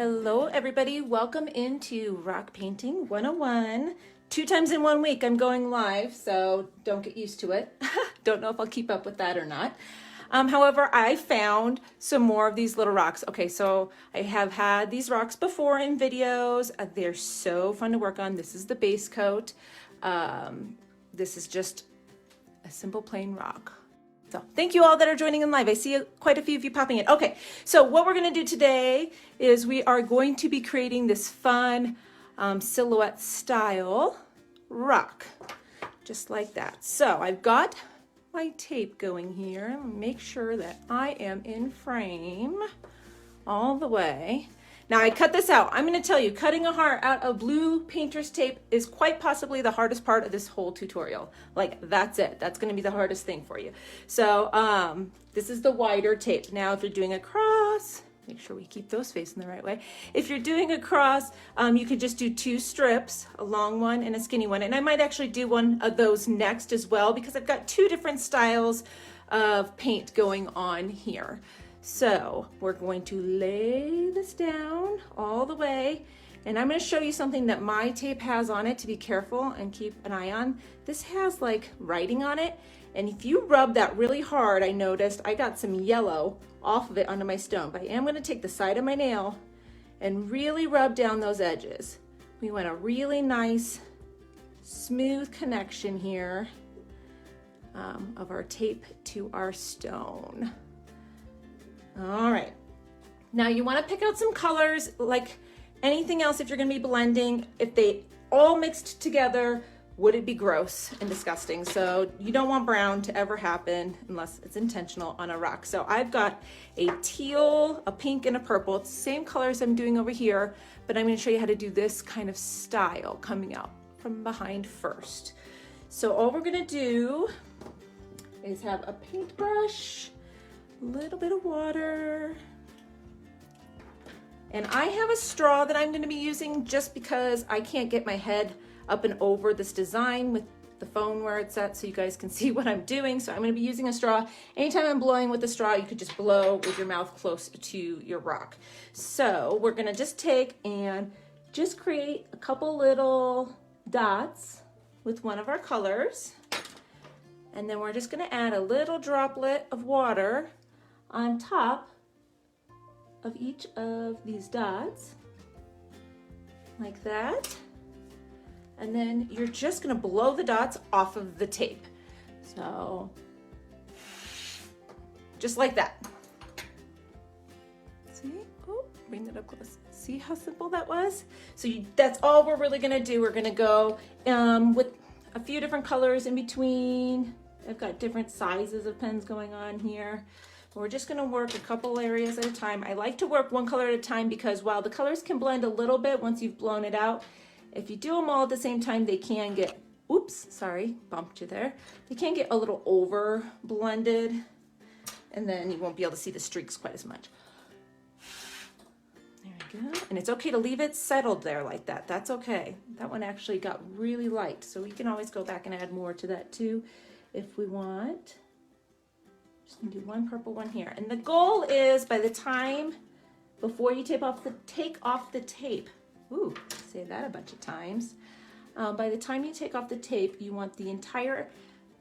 Hello everybody, welcome into Rock Painting 101. 2 times in 1 week I'm going live, so don't get used to it. Don't know if I'll keep up with that or not. However, I found some more of these little rocks. Okay, so I have had these rocks before in videos. They're so fun to work on. This is the base coat. This is just a simple plain rock. So thank you all that are joining in live. I see quite a few of you popping in. Okay, so what we're gonna do today is we are going to be creating this fun silhouette style rock, just like that. So I've got my tape going here. Make sure that I am in frame all the way. Now I cut this out. I'm gonna tell you, cutting a heart out of blue painter's tape is quite possibly the hardest part of this whole tutorial. Like, that's it. That's gonna be the hardest thing for you. So this is the wider tape. Now if you're doing a cross, make sure we keep those facing the right way. If you're doing a cross, you could just do 2 strips, a long one and a skinny one. And I might actually do one of those next as well, because I've got 2 different styles of paint going on here. So we're going to lay this down all the way, and I'm going to show you something that my tape has on it to be careful and keep an eye on. This has like writing on it, and if you rub that really hard, I noticed I got some yellow off of it onto my stone. But I am going to take the side of my nail and really rub down those edges. We want a really nice smooth connection here of our tape to our stone. All right, now you want to pick out some colors. Like anything else, if you're going to be blending, if they all mixed together, would it be gross and disgusting? So you don't want brown to ever happen unless it's intentional on a rock. So I've got a teal, a pink, and a purple. It's the same colors I'm doing over here, but I'm going to show you how to do this kind of style coming out from behind first. So all we're going to do is have a paintbrush, little bit of water, and I have a straw that I'm going to be using just because I can't get my head up and over this design with the phone where it's at so you guys can see what I'm doing. So I'm going to be using a straw. Anytime I'm blowing with a straw, you could just blow with your mouth close to your rock. So we're going to just take and just create a couple little dots with one of our colors, and then we're just going to add a little droplet of water on top of each of these dots, like that. And then you're just gonna blow the dots off of the tape. So, just like that. See? Oh, bring that up close. See how simple that was? So that's all we're really gonna do. We're gonna go with a few different colors in between. I've got different sizes of pens going on here. We're just going to work a couple areas at a time. I like to work one color at a time because while the colors can blend a little bit once you've blown it out, if you do them all at the same time, they can get, oops, sorry, bumped you there. They can get a little over blended, and then you won't be able to see the streaks quite as much. There we go. And it's okay to leave it settled there like that. That's okay. That one actually got really light, so we can always go back and add more to that too if we want. Just gonna do one purple one here. And the goal is by the time, before you take off the tape, ooh, say that a bunch of times. By the time you take off the tape, you want the entire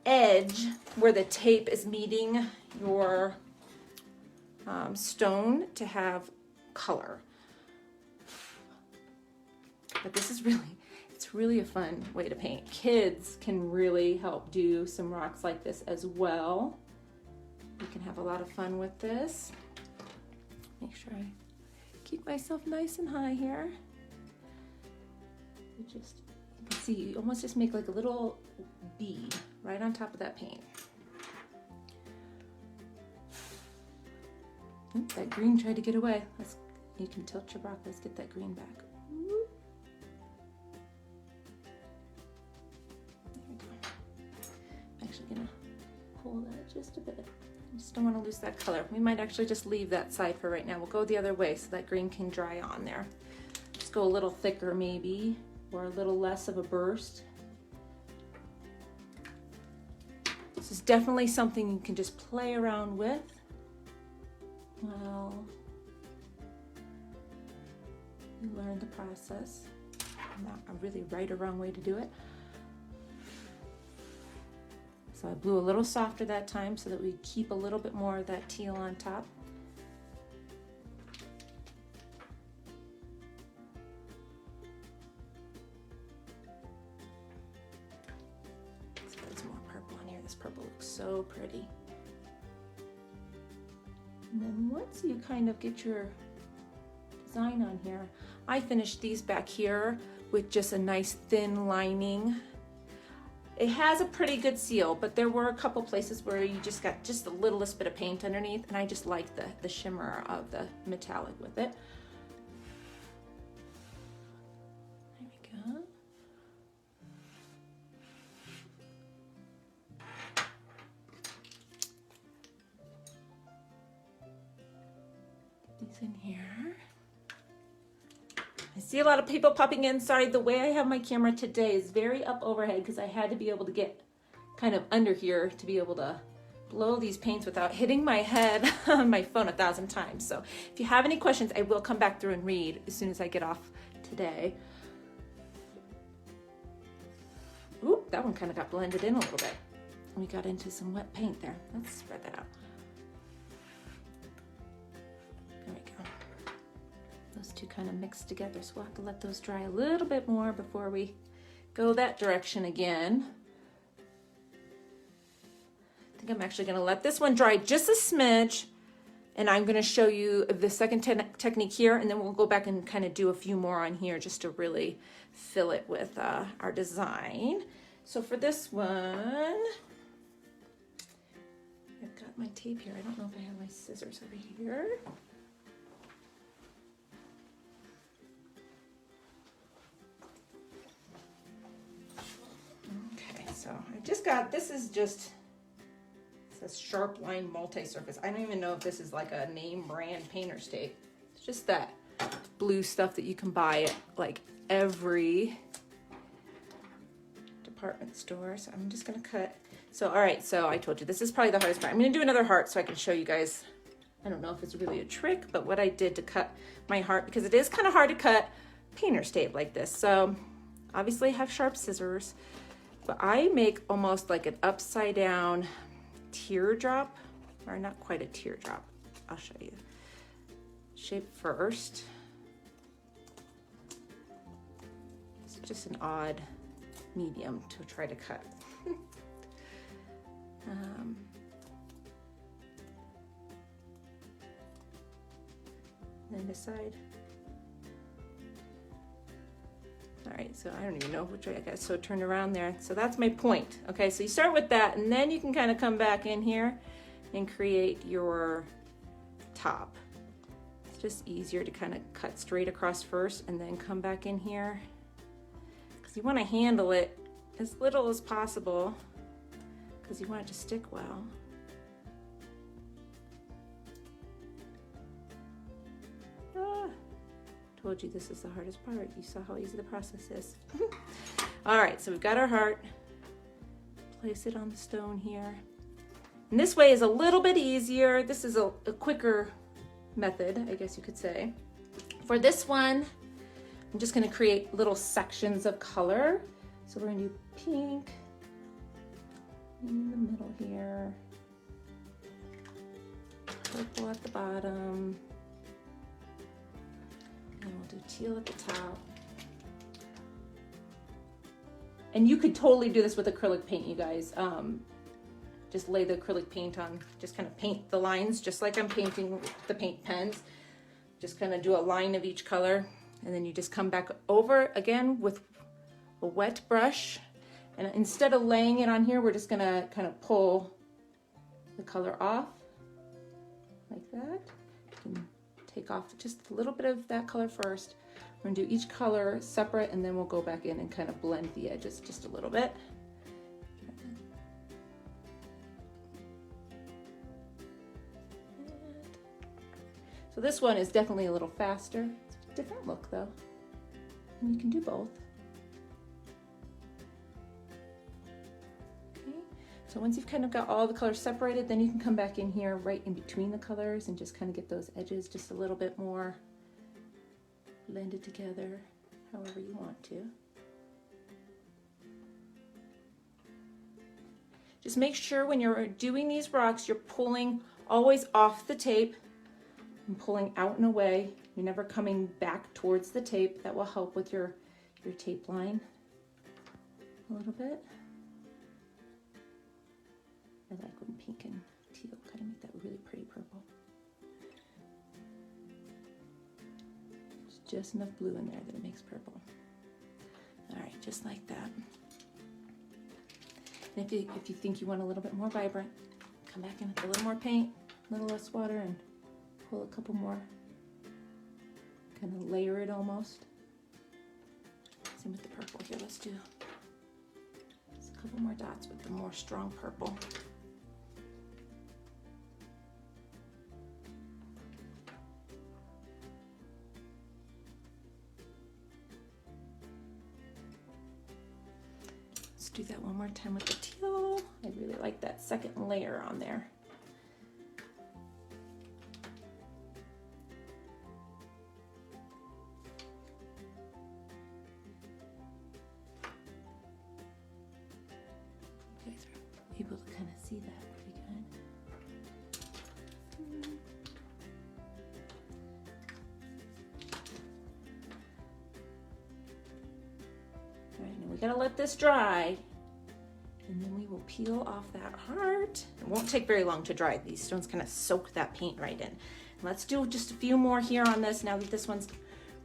edge where the tape is meeting your stone to have color. But this is it's really a fun way to paint. Kids can really help do some rocks like this as well. You can have a lot of fun with this. Make sure I keep myself nice and high here. You can see, you almost just make like a little bead right on top of that paint. Oops, that green tried to get away. You can tilt your rock. Let's get that green back. There we go. I'm actually gonna pull that just a bit. Just don't want to lose that color. We might actually just leave that side for right now. We'll go the other way so that green can dry on there. Just go a little thicker maybe, or a little less of a burst. This is definitely something you can just play around with. Well, You learn the process. Not a really right or wrong way to do it. So I blew a little softer that time so that we keep a little bit more of that teal on top. Let's put some more purple on here. This purple looks so pretty. And then once you kind of get your design on here, I finished these back here with just a nice thin lining. It has a pretty good seal, but there were a couple places where you just got just the littlest bit of paint underneath, and I just like the shimmer of the metallic with it. There we go. Get these in here. I see a lot of people popping in. Sorry, the way I have my camera today is very up overhead because I had to be able to get kind of under here to be able to blow these paints without hitting my head on my phone 1,000 times. So if you have any questions, I will come back through and read as soon as I get off today. Ooh, that one kind of got blended in a little bit. We got into some wet paint there. Let's spread that out. There we go. Those two kind of mixed together, so we'll have to let those dry a little bit more before we go that direction again. I think I'm actually going to let this one dry just a smidge, and I'm going to show you the second technique here, and then we'll go back and kind of do a few more on here just to really fill it with our design. So for this one, I've got my tape here. I don't know if I have my scissors over here. So I just got, this is just, it says Sharp Line Multi-Surface. I don't even know if this is like a name brand painter's tape. It's just that blue stuff that you can buy at like every department store. So I'm just gonna cut. So, all right, so I told you, this is probably the hardest part. I'm gonna do another heart so I can show you guys, I don't know if it's really a trick, but what I did to cut my heart, because it is kind of hard to cut painter's tape like this. So obviously I have sharp scissors. But I make almost like an upside down teardrop, or not quite a teardrop. I'll show you. Shape first. It's just an odd medium to try to cut. Then this side. All right, so I don't even know which way I got so turned around there. So that's my point. Okay, so you start with that, and then you can kind of come back in here and create your top. It's just easier to kind of cut straight across first and then come back in here, because you want to handle it as little as possible because you want it to stick well. Told you this is the hardest part. You saw how easy the process is. All right, so we've got our heart. Place it on the stone here. And this way is a little bit easier. This is a quicker method, I guess you could say. For this one, I'm just gonna create little sections of color. So we're gonna do pink in the middle here, purple at the bottom, and we'll do teal at the top. And you could totally do this with acrylic paint, you guys. Just lay the acrylic paint on, just kind of paint the lines, just like I'm painting with the paint pens. Just kind of do a line of each color, and then you just come back over again with a wet brush. And instead of laying it on here, we're just gonna kind of pull the color off like that. You can take off just a little bit of that color first. We're gonna do each color separate, and then we'll go back in and kind of blend the edges just a little bit. So this one is definitely a little faster. It's a different look though. And you can do both. Okay, so once you've kind of got all the colors separated, then you can come back in here right in between the colors and just kind of get those edges just a little bit more blend it together however you want to. Just make sure when you're doing these rocks, you're pulling always off the tape and pulling out and away. You're never coming back towards the tape. That will help with your tape line a little bit. I like when pink and teal kind of make that really pretty purple. There's just enough blue in there that it makes purple. All right, just like that. And if you think you want a little bit more vibrant, come back in with a little more paint, a little less water, and pull a couple more. Kind of layer it almost. Same with the purple here. Let's do just a couple more dots with the more strong purple. Let's do that one more time with the teal. I really like that second layer on there. You guys are able to kind of see that pretty good. All right, now we gotta let this dry, and then we will peel off that heart. It won't take very long to dry. These stones kind of soak that paint right in. Let's do just a few more here on this now that this one's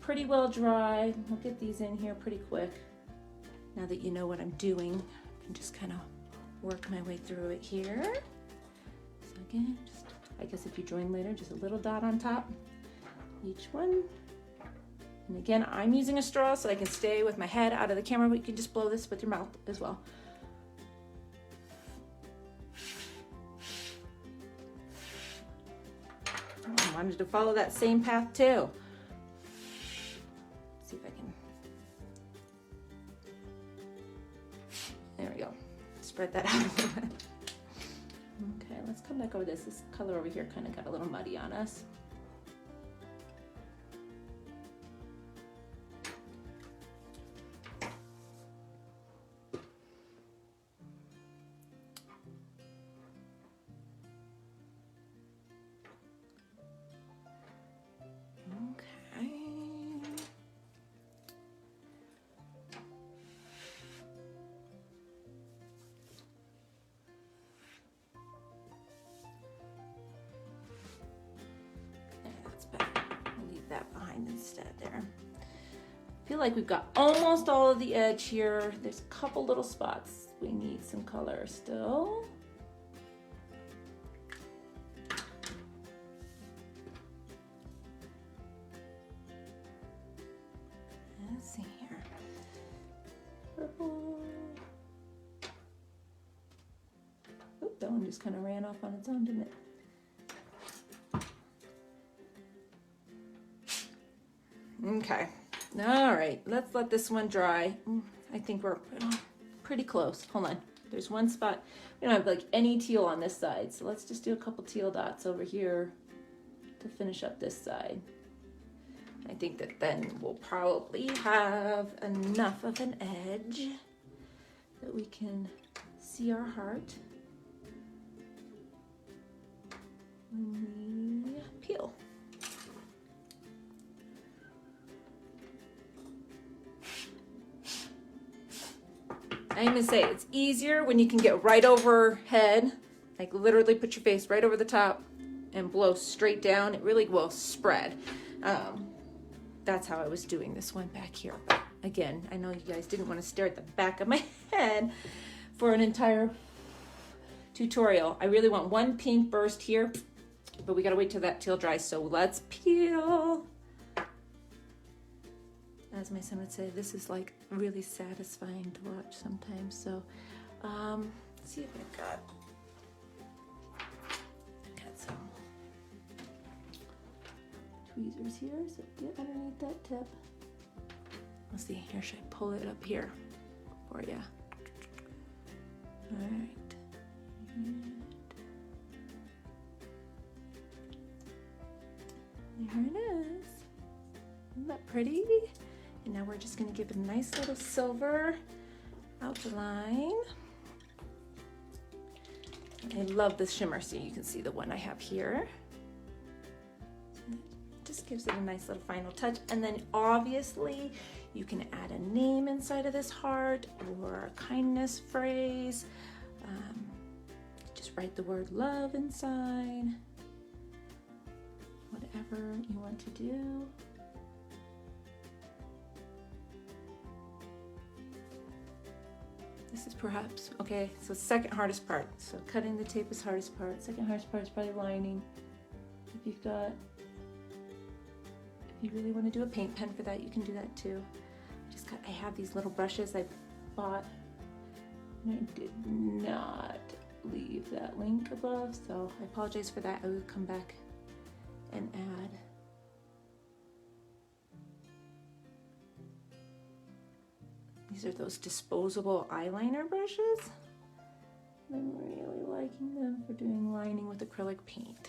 pretty well dry. We'll get these in here pretty quick. Now that you know what I'm doing, I can just kind of work my way through it here. So again, just, I guess if you join later, just a little dot on top, each one. And again, I'm using a straw so I can stay with my head out of the camera, but you can just blow this with your mouth as well. I wanted to follow that same path too. Let's see if I can. There we go. Spread that out a little bit. Okay, let's come back over this. This color over here kind of got a little muddy on us. That behind instead there. I feel like we've got almost all of the edge here. There's a couple little spots we need some color still. Let's see here. Purple. Oop, that one just kind of ran off on its own, didn't it? Okay, all right, let's let this one dry. I think we're pretty close. Hold on, there's one spot. We don't have like any teal on this side, so let's just do a couple teal dots over here to finish up this side. I think that then we'll probably have enough of an edge that we can see our heart when we peel. I'm gonna say it's easier when you can get right overhead, like literally put your face right over the top and blow straight down. It really will spread. That's how I was doing this one back here. But again, I know you guys didn't want to stare at the back of my head for an entire tutorial. I really want one pink burst here, but we gotta wait till that teal dries. So let's peel. As my son would say, this is like really satisfying to watch sometimes. So let's see if I've got some tweezers here. So get underneath that tip. Let's see, here, should I pull it up here for you? All right. And there it is. Isn't that pretty? And now we're just gonna give it a nice little silver outline. I love this shimmer, so you can see the one I have here. Just gives it a nice little final touch. And then obviously you can add a name inside of this heart or a kindness phrase. Just write the word love inside. Whatever you want to do. This is perhaps, okay, so second hardest part. So cutting the tape is hardest part. Second hardest part is probably lining. If you've got, if you really want to do a paint pen for that, you can do that too. I have these little brushes I bought, and I did not leave that link above, so I apologize for that. I will come back and add. These are those disposable eyeliner brushes. I'm really liking them for doing lining with acrylic paint.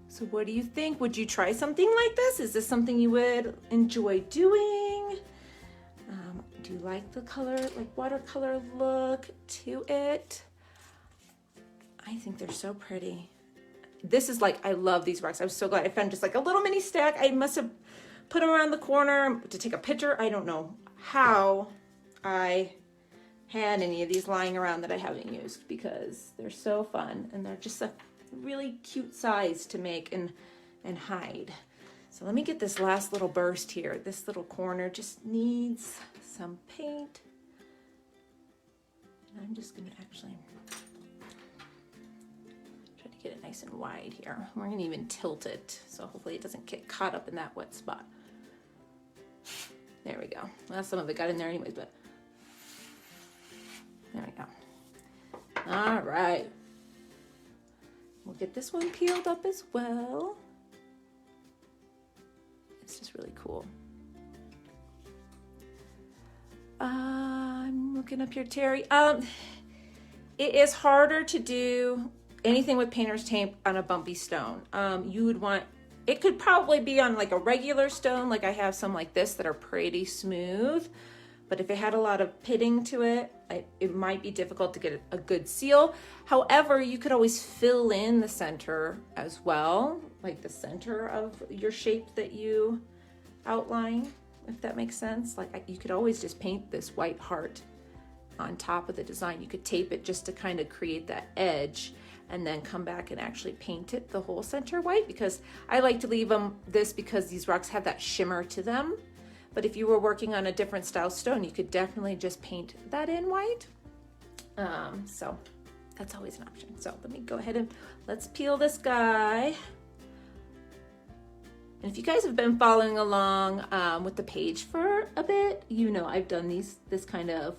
So what do you think? Would you try something like this? Is this something you would enjoy doing? Do you like the color, like watercolor look to it? I think they're so pretty. This is like, I love these rocks. I'm so glad I found just like a little mini stack. I must have put them around the corner to take a picture. I don't know how I had any of these lying around that I haven't used, because they're so fun and they're just a really cute size to make and hide. So let me get this last little burst here. This little corner just needs some paint. And I'm just gonna actually try to get it nice and wide here. We're gonna even tilt it, so hopefully it doesn't get caught up in that wet spot. There we go. Well, some of it got in there anyways, but there we go. All right. We'll get this one peeled up as well. It's just really cool. I'm looking up here, Terry. It is harder to do anything with painter's tape on a bumpy stone. You would want, it could probably be on like a regular stone, like I have some like this that are pretty smooth. But if it had a lot of pitting to it, it might be difficult to get a good seal. However, you could always fill in the center as well, like the center of your shape that you outline, if that makes sense. Like you could always just paint this white heart on top of the design. You could tape it just to kind of create that edge and then come back and actually paint it the whole center white, because I like to leave them this because these rocks have that shimmer to them. But if you were working on a different style stone, you could definitely just paint that in white. So that's always an option. So let me go ahead and let's peel this guy. And if you guys have been following along with the page for a bit, you know I've done this kind of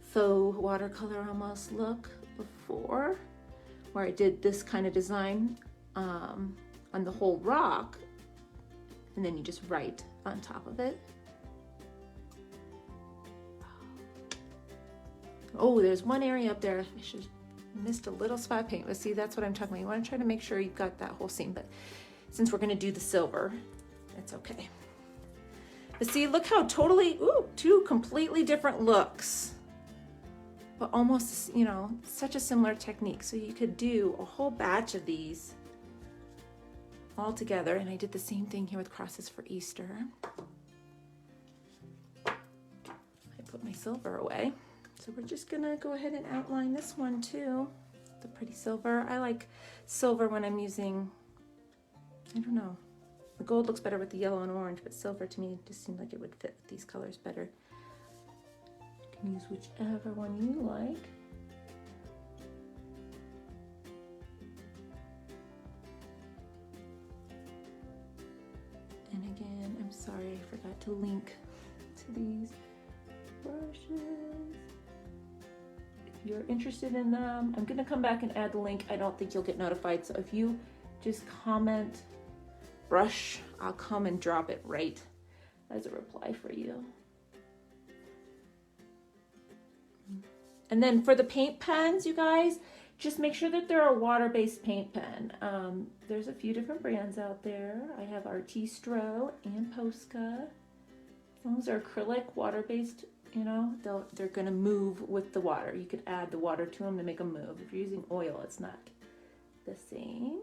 faux watercolor almost look before, where I did this kind of design on the whole rock, and then you just write on top of it. Oh, there's one area up there. I should have missed a little spot paint, but see, that's what I'm talking about. You want to try to make sure you've got that whole seam, but since we're going to do the silver, it's okay. But see, look how totally, two completely different looks, but almost, you know, such a similar technique. So you could do a whole batch of these all together. And I did the same thing here with crosses for Easter. I put my silver away. So we're just gonna go ahead and outline this one too. The pretty silver. I like silver when I'm using, I don't know. The gold looks better with the yellow and orange, but silver to me just seemed like it would fit these colors better. You can use whichever one you like. And again, I'm sorry I forgot to link to these brushes. you're interested in them, I'm gonna come back and add the link. I don't think you'll get notified, so if you just comment brush, I'll come and drop it right as a reply for you. And then for the paint pens, you guys, just make sure that they're a water-based paint pen. There's a few different brands out there. I have Artistro and Posca. As long as they're acrylic, water-based, you know, they're gonna move with the water. You could add the water to them to make them move. If you're using oil, it's not the same.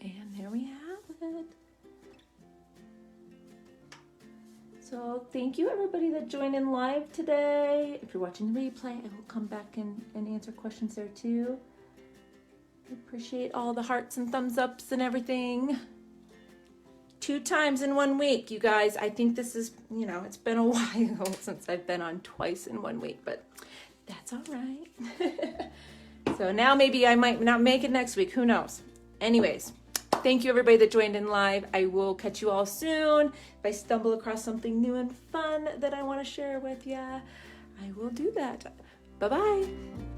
And there we have it. So thank you everybody that joined in live today. If you're watching the replay, I will come back and answer questions there too. I appreciate all the hearts and thumbs ups and everything. 2 times in 1 week, you guys. I think this is, you know, it's been a while since I've been on twice in 1 week, but that's all right. So now maybe I might not make it next week. Who knows? Anyways. Thank you everybody that joined in live. I will catch you all soon. If I stumble across something new and fun that I want to share with you, I will do that. Bye-bye.